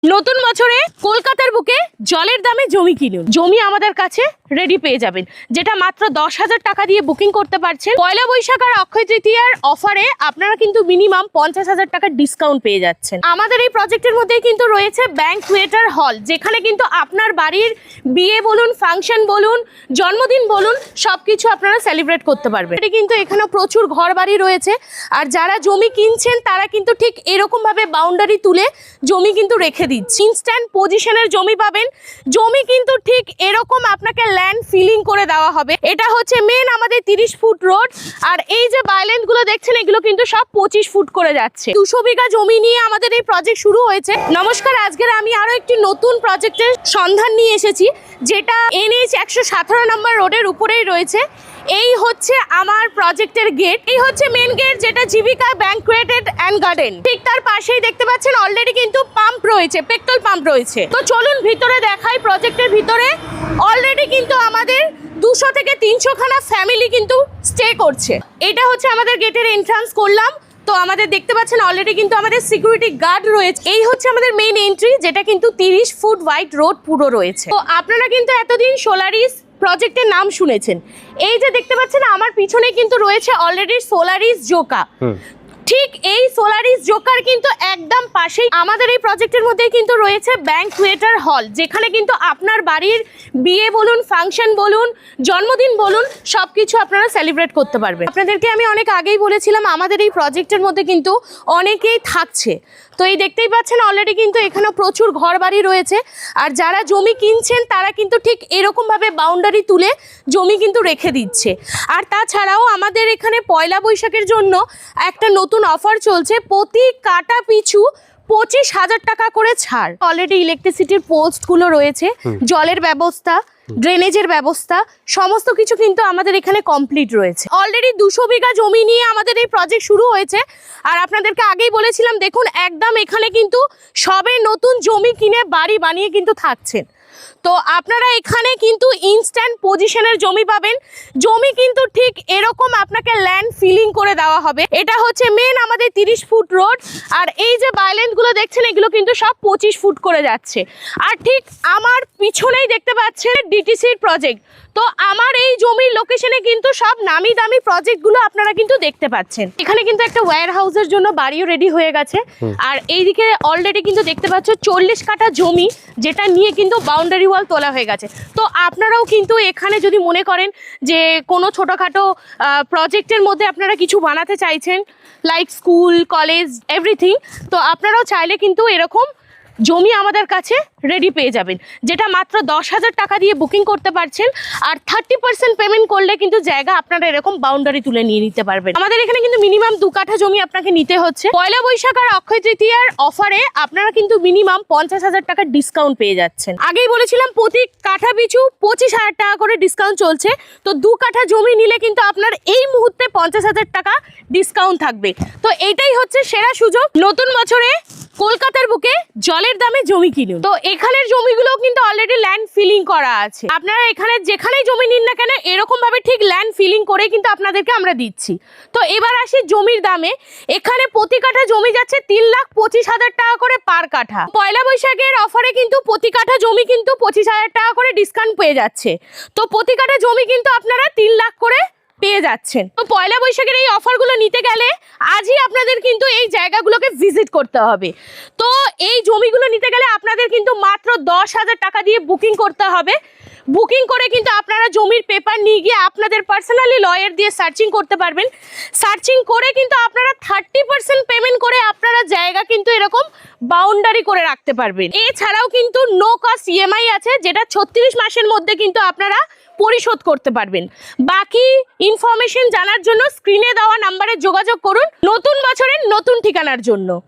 নতুন বছরে কলকাতার বুকে জলের দামে জমি কিনুন। জমি আমাদের কাছে রেডি পেয়ে যাবেন, যেটা মাত্র 10,000 টাকা দিয়ে বুকিং করতে পারছেন। পয়লা বৈশাখ আর অক্ষয় তৃতীয়ার অফারে আপনারা কিন্তু মিনিমাম 50,000 টাকার ডিসকাউন্ট পেয়ে যাচ্ছেন। আমাদের এই প্রজেক্টের মধ্যেই কিন্তু রয়েছে ব্যাংকুয়েটার হল, যেখানে কিন্তু আপনার বাড়ির বিয়ে বলুন, ফাংশন বলুন, জন্মদিন বলুন, সবকিছু আপনারা সেলিব্রেট করতে পারবেন। এটা কিন্তু এখানে প্রচুর ঘর বাড়ি রয়েছে, আর যারা জমি কিনছেন তারা কিন্তু ঠিক এরকম ভাবে বাউন্ডারি তুলে জমি কিন্তু রেখে দিচ্ছে। ইনস্ট্যান্ট পজিশনের জমি পাবেন। জমি কিন্তু ঠিক এরকম আপনাকে ল্যান্ড ফিলিং করে দেওয়া হবে। এটা হচ্ছে মেন আমাদের 30 ফুট রোড, আর এই যে বাইল্যান্ড গুলো দেখছেন এগুলো কিন্তু সব 25 ফুট করে যাচ্ছে। 200 বিঘা জমি নিয়ে আমাদের এই প্রজেক্ট শুরু হয়েছে। নমস্কার, আজকের আমি আরো একটি নতুন প্রজেক্টের সন্ধান নিয়ে এসেছি, যেটা NH 117 নম্বর রোডের উপরেই রয়েছে। এই হচ্ছে আমার প্রজেক্টের গেট। এই হচ্ছে মেন গেট, যেটা জীবিকা ব্যাংকুয়েটেড অ্যান্ড গার্ডেন। ঠিক তার পাশেই দেখতে পাচ্ছেন অলরেডি কিন্তু পাম্প রয়েছে, পেট্রোল পাম্প রয়েছে। তো চলুন ভিতরে দেখাই। প্রজেক্টের ভিতরে অলরেডি কিন্তু আমাদের 200 থেকে 300 খানা ফ্যামিলি কিন্তু স্টে করছে। এটা হচ্ছে আমাদের গেটের এন্ট্রান্স করলাম। তো আমাদের দেখতে পাচ্ছেন অলরেডি কিন্তু আমাদের সিকিউরিটি গার্ড রয়েছে। এই হচ্ছে আমাদের মেইন এন্ট্রি, যেটা কিন্তু 30 ফুট ওয়াইড রোড পুরো রয়েছে। তো আপনারা কিন্তু এতদিন সোলারিস প্রজেক্টের নাম শুনেছেন। এই যে দেখতে পাচ্ছেন আমার পিছনে কিন্তু রয়েছে অলরেডি সোলারিস জোকা। ঠিক এই সোলারিস জোকার কিন্তু একদম পাশেই আমাদের এই প্রজেক্টের মধ্যেই কিন্তু রয়েছে ব্যাংকুয়েটার হল, যেখানে কিন্তু আপনার বাড়ির বিয়ে বলুন, ফাংশন বলুন, জন্মদিন বলুন, সবকিছু আপনারা সেলিব্রেট করতে পারবেন। আপনাদেরকে আমি অনেক আগেই বলেছিলাম আমাদের এই প্রজেক্টের মধ্যে কিন্তু অনেকেই থাকছে। তো এই দেখতেই পাচ্ছেন অলরেডি কিন্তু এখানে প্রচুর ঘর বাড়ি রয়েছে, আর যারা জমি কিনছেন তারা কিন্তু ঠিক এরকম ভাবে বাউন্ডারি তুলে জমি কিন্তু রেখে দিচ্ছে। আর তাছাড়াও আমাদের এখানে পয়লা বৈশাখের জন্য একটা নতুন অফার চলছে। প্রতি কাটা পিছু 25,000 টাকা করে ছাড়। অলরেডি ইলেকট্রিসিটির পোস্টগুলো রয়েছে, জলের ব্যবস্থা, ড্রেনেজের ব্যবস্থা, সমস্ত কিছু কিন্তু আমাদের এখানে কমপ্লিট রয়েছে। অলরেডি 200 বিঘা জমি নিয়ে আমাদের এই প্রজেক্ট শুরু হয়েছে। আর আপনাদেরকে আগেই বলেছিলাম, দেখুন একদম এখানে কিন্তু সবে নতুন জমি কিনে বাড়ি বানিয়ে কিন্তু থাকছেন। তো আপনারা এখানে কিন্তু ইনস্ট্যান্ট পজিশনের জমি পাবেন। জমি কিন্তু ঠিক এরকম আপনাকে ল্যান্ড ফিলিং করে দেওয়া হবে। এটা হচ্ছে মেন আমাদের 30 ফুট রোড, আর এই যে বাইল্যান্ড গুলো দেখছেন এগুলো কিন্তু সব 25 ফুট করে যাচ্ছে। আর ঠিক আমার পিছনেই দেখতে পাচ্ছেন ডিটিসির প্রজেক্ট। তো আমার এই জমির লোকেশনে কিন্তু সব নামি দামি প্রজেক্টগুলো আপনারা কিন্তু দেখতে পাচ্ছেন। এখানে কিন্তু একটা ওয়্যার হাউসের জন্য বাড়িও রেডি হয়ে গেছে। আর এইদিকে অলরেডি কিন্তু দেখতে পাচ্ছ 40 কাঠা জমি, যেটা নিয়ে কিন্তু বাউন্ডারি ওয়াল তোলা হয়ে গেছে। তো আপনারাও কিন্তু এখানে যদি মনে করেন যে কোনো ছোটোখাটো প্রজেক্টের মধ্যে আপনারা কিছু বানাতে চাইছেন, লাইক স্কুল, কলেজ, এভরিথিং, তো আপনারাও চাইলে কিন্তু এরকম জমি আমাদের কাছে রেডি পেয়ে যাবেন, যেটা মাত্র 10,000 টাকা দিয়ে বুকিং করতে পারছেন। আর 30% পেমেন্ট করলে কিন্তু জায়গা আপনারা এরকম বাউন্ডারি তুলে নিয়ে নিতে পারবেন। আমাদের এখানে কিন্তু মিনিমাম 2 কাঠা জমি আপনাকে নিতে হচ্ছে। পয়লা বৈশাখ আর অক্ষয় তৃতীয়ার অফারে আপনারা কিন্তু মিনিমাম 50,000 টাকার ডিসকাউন্ট পেয়ে যাচ্ছেন। আগেই বলেছিলাম প্রতি কাঠা পিছু 25,000 টাকা করে ডিসকাউন্ট চলছে। তো 2 কাঠা জমি নিলে কিন্তু আপনার এই মুহূর্তে 50,000 টাকা ডিসকাউন্ট থাকবে। তো এইটাই হচ্ছে সেরা সুযোগ। নতুন বছরে কলকাতার বুকে জলের দামে জমি কিনুন। তো এখানের জমিগুলো কিন্তু অলরেডি ল্যান্ড ফিলিং করা আছে। আপনারা এখানে যেখানেই জমি নিন না কেন এরকম ভাবে ঠিক ল্যান্ড ফিলিং করে কিন্তু আপনাদেরকে আমরা দিচ্ছি। তো এবার আসি জমির দামে। এখানে প্রতি কাঠা জমি যাচ্ছে 3,25,000 টাকা করে পার কাঠা। পয়লা বৈশাখের অফারে কিন্তু প্রতি কাঠা জমি কিন্তু 25,000 টাকা করে ডিসকাউন্ট পেয়ে যাচ্ছে। তো প্রতি কাঠা জমি কিন্তু আপনারা 3 লাখ করে পেয়ে যাচ্ছেন। তো পয়লা বৈশাখের এই অফারগুলো নিতে গেলে আজই আপনাদের কিন্তু এই জায়গাগুলোকে ভিজিট করতে হবে। তো এই জমিগুলো নিতে গেলে আপনাদের কিন্তু মাত্র 10,000 টাকা দিয়ে বুকিং করতে হবে। বুকিং করে কিন্তু আপনারা জমির পেপার নিয়ে গিয়ে আপনাদের পার্সোনালি লয়ার দিয়ে সার্চিং করতে পারবেন। সার্চিং করে কিন্তু আপনারা 30% পেমেন্ট করে আপনারা জায়গা কিন্তু এরকম বাউন্ডারি করে রাখতে পারবেন। এছাড়াও কিন্তু নো কস্ট EMI আছে, যেটা 36 মাসের মধ্যে কিন্তু আপনারা পরিশোধ করতে পারবেন। বাকি ইনফরমেশন জানার জন্য স্ক্রিনে দেওয়া নাম্বারে যোগাযোগ করুন নতুন বছরের নতুন ঠিকানার জন্য।